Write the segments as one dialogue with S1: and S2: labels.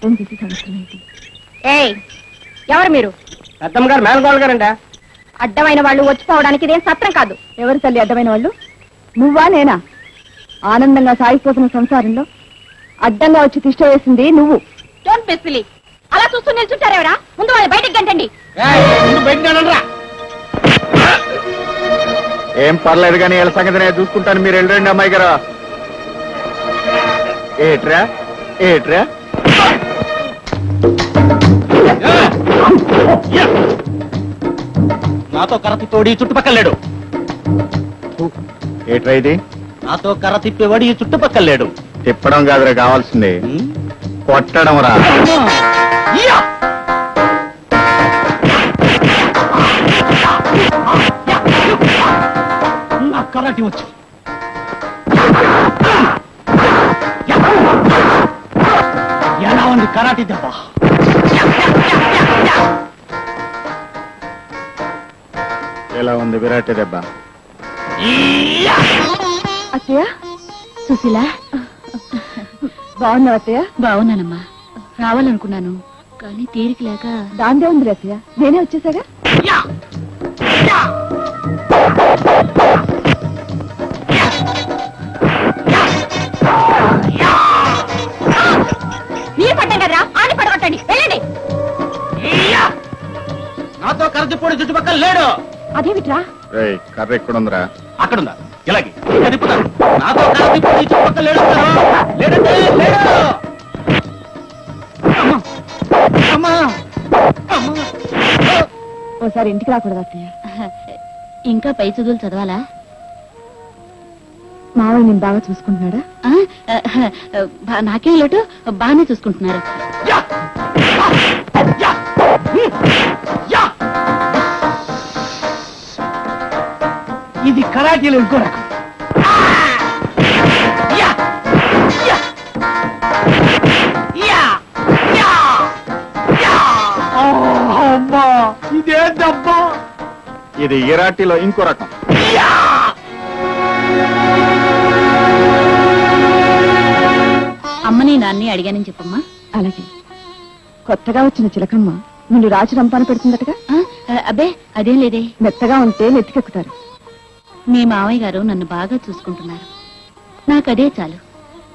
S1: Phone చేసి సంవత్సరం ఏంటి?
S2: ఏయ్, ఎవరు మీరు?
S3: పెద్దమ్మ గారు మేనగోళ్ళ గారండి.
S2: అడ్డమైన వాళ్ళు వచ్చిపోవడానికి ఇదేం సత్రం కాదు.
S1: ఎవరు తల్లి అడ్డమైన వాళ్ళు? నువ్వా నేనా? ఆనందంగా సాగిపోతున్న సంసారంలో అడ్డంగా వచ్చి తిష్ట వేసింది నువ్వు.
S2: Don't be silly. అలా చూస్తూ నిల్చుంటారెవరా? ముందు వాళ్ళు బయటికి గంటండి.
S4: ఏం పర్లేదు కానీ వీళ్ళ సంగతి నేను చూసుకుంటాను, మీరు వెళ్ళండి అమ్మాయి గారు. ఏట్రా ఏట్రా
S3: నాతో కర్ర తిప్పేవాడు ఈ చుట్టుపక్కల లేడు.
S4: ఏట్రా ఇది?
S3: నాతో కర్ర తిప్పేవాడు ఈ చుట్టుపక్కల లేడు.
S4: తిప్పడం కాదురా కావాల్సింది, కొట్టడం రా.
S3: నా కరాటి వచ్చు. ఎలా ఉంది కరాటి దెబ్బ?
S4: ఎలా ఉంది విరాటి దెబ్బ?
S1: అత్తయ్య,
S2: సుశీల,
S1: బాగున్నావు అత్తయ్య?
S2: బాగున్నానమ్మా. రావాలనుకున్నాను కానీ తీరిక లేక.
S1: దాందే ఉంది అత్తయ్య, నేనే వచ్చేసాగా.
S2: మీరు పడ్డం కదరా, ఆడి పడగొట్టండి, వెళ్ళండి.
S3: నాతో కర్ర తిప్పేవాడు చుట్టుపక్కల లేడు.
S2: అదేమిట్రా?
S4: కర్ర ఎక్కడుందిరా?
S3: అక్కడుందా? ఇలాగే తిప్పుతాను. నాతో కర్ర తిప్పేవాడు చుట్టుపక్కల లేడు. లేడంటే లేడు. అమ్మా అమ్మా.
S1: ఓసారి ఇంటికి రాకూడదు అత్తయ్య?
S2: ఇంకా పై చదువులు చదవాలా?
S1: మావయ్య నేను బాగా చూసుకుంటున్నాడా?
S2: నాకేం లోటు, బాగానే చూసుకుంటున్నారు.
S3: ఇది కరాటీలో ఇంకో రకం. ఇదే దెబ్బ.
S4: ఇది ఇరాటీలో ఇంకో రకం.
S2: అమ్మని నాన్ని అడిగానని చెప్పమ్మా.
S1: అలాగే. కొత్తగా వచ్చిన చిలకమ్మ నిన్ను రాజు రంపాన పెడుతుందటగా?
S2: అబ్బే అదేం లేదే.
S1: మెత్తగా ఉంటే నెత్తికెక్కుతారు.
S2: మీ మావయ్య గారు నన్ను బాగా చూసుకుంటున్నారు, నాకదే చాలు.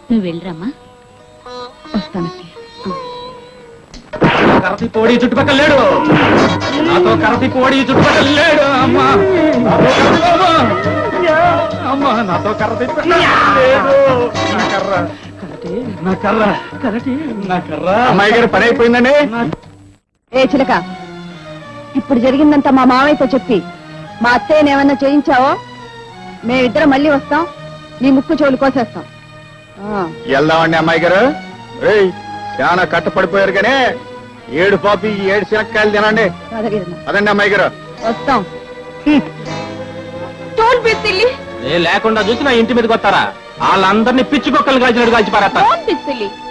S2: నువ్వు వెళ్ళరమ్మా.
S1: వస్తానత్తయ్య.
S3: కర్ర తిప్పేవాడు ఈ చుట్టుపక్కల లేడు. నాతో కర్ర తిప్పేవాడు ఈ చుట్టుపక్కల లేడు. అమ్మా అమ్మా, నాతో కర్ర తిప్పేవాడు. నా కర్ర కరటి, నా కర్ర.
S4: అమ్మాయి గారు పని అయిపోయిందండి.
S1: ఏ చిలక, ఇప్పుడు జరిగిందంతా మా మావయ్యతో చెప్పి మా అత్తయ్యని ఏమన్నా చేయించావో మేమిద్దరం మళ్ళీ వస్తాం, నీ ముక్కు చెవులు కోసేస్తాం.
S4: వెళ్దామండి అమ్మాయి గారు. చాలా కట్టపడిపోయారు కానీ ఏడు పాపి 7 శనక్కాయలు తినండి. అదండి అమ్మాయి గారు.
S1: వస్తాం.
S3: లేకుండా చూసి నా ఇంటి మీదకి వస్తారా? వాళ్ళందరినీ పిచ్చి కుక్కలు కాల్చినట్టు కాల్చి పారేస్తా.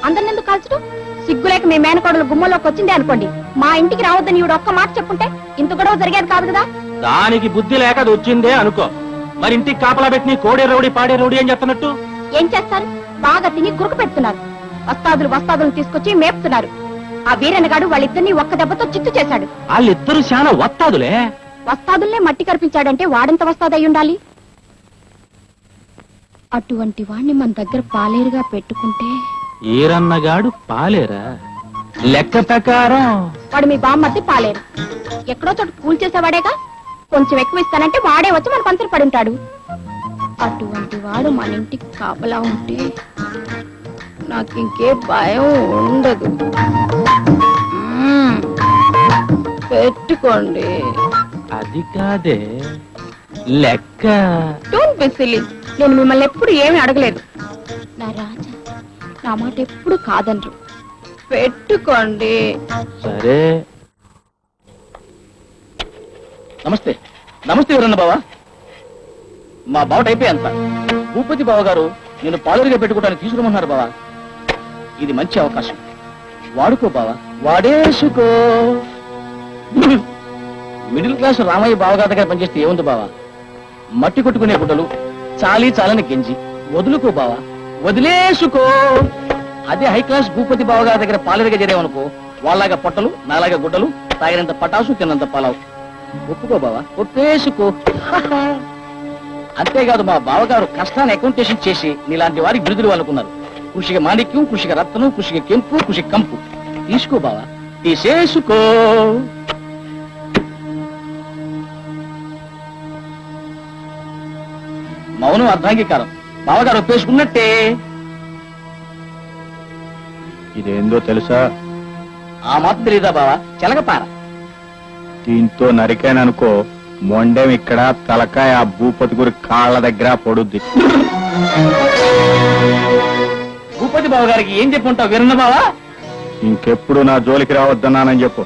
S2: అందరిని ఎందుకు కాల్చడం? సిగ్గులేక మీ మేనకోడలు గుమ్మలోకి వచ్చిందే అనుకోండి, మా ఇంటికి రావద్దని ఈవిడ ఒక్క మాట చెప్పుంటే ఇంత గొడవ జరిగేది కాదు కదా.
S3: దానికి బుద్ధి లేక అది వచ్చిందే అనుకో. మరి ఇంటికి కాపలా పెట్టి కోడే రౌడీ పాడే రౌడీ అని చెప్తున్నట్టు
S2: ఏం చేస్తారు? బాగా తిని గురుకు పెడుతున్నారు. వస్తాదులు తీసుకొచ్చి మేపుతున్నారు. ఆ వీరన్నగాడు వాళ్ళిద్దరిని ఒక్క దెబ్బతో చిత్తు చేశాడు.
S3: వాళ్ళిద్దరు చాలా వస్తాదులే.
S2: వస్తాదుల్నే మట్టి కనిపించాడంటే వాడెంత వస్తాదై ఉండాలి? అటువంటి వాణ్ణి మన దగ్గర పాలేరుగా పెట్టుకుంటే.
S3: ఈరన్నగాడు పాలేరా? లెక్క ప్రకారం
S2: వాడు మీ బామ్మర్ది పాలేరు. ఎక్కడో చోటు కూల్ చేసేవాడేగా. కొంచెం ఎక్కువ ఇస్తానంటే వాడే వచ్చి మన పంచర్ పడి ఉంటాడు. అటువంటి వాడు మన ఇంటికి కాపలా ఉంటే నాకు ఇంకే భయం ఉండదు. పెట్టుకోండి.
S3: అది కాదే లెక్క.
S2: Don't be silly. నేను మిమ్మల్ని ఎప్పుడు ఏమీ అడగలేదు. నా రాజా నా మాట ఎప్పుడు కాదనరు. పెట్టుకోండి.
S3: సరే. నమస్తే. నమస్తే ఎవరన్న బావా. మా బావట అయిపోయి అంత. భూపతి బావ గారు నేను పాలరుగా పెట్టుకోవడానికి తీసుకురమ్మన్నారు బావా. ఇది మంచి అవకాశం, వాడుకో బావా, వాడేసుకో. మిడిల్ క్లాస్ రామయ్య బావగారి దగ్గర పనిచేస్తే ఏముంది బావా? మట్టి కొట్టుకునే గుడ్డలు, చాలని గెంజి. వదులుకో బావా, వదిలేసుకో. అదే హై క్లాస్ భూపతి బావ గారి దగ్గర పాలేరుగా చేరేవనుకో, వాళ్ళగా పొట్టలు, నాలాగా గుడ్డలు, తాగినంత పటాసు, తిన్నంత పలావు. ఒప్పుకో బావా, ఒప్పేసుకో. అంతేకాదు, మా బావగారు కష్టాన్ని అకౌంటేషన్ చేసి నీలాంటి వారికి బిరుదులు అనుకున్నారు. కృషికి మాణిక్యం, కృషికి రత్నం, కృషికి కెంపు, కృషికి కంపు. తీసుకో బావా, తీసేసుకో. మౌనం అర్ధాంగీకారం. బావగారు ఒప్పేసుకున్నట్టే.
S4: ఇదేందో తెలుసా?
S3: ఆ మాత్రం తెలీదా బావా? చెలగపార.
S4: దీంతో నరికాననుకో, మొండెం ఇక్కడ, తలకాయ ఆ భూపతి గురి కాళ్ళ దగ్గర పడుద్ది.
S3: భూపతి బావ గారికి ఏం చెప్పుంటావు వీరన్న బావా?
S4: ఇంకెప్పుడు నా జోలికి రావద్దన్నానని చెప్పు.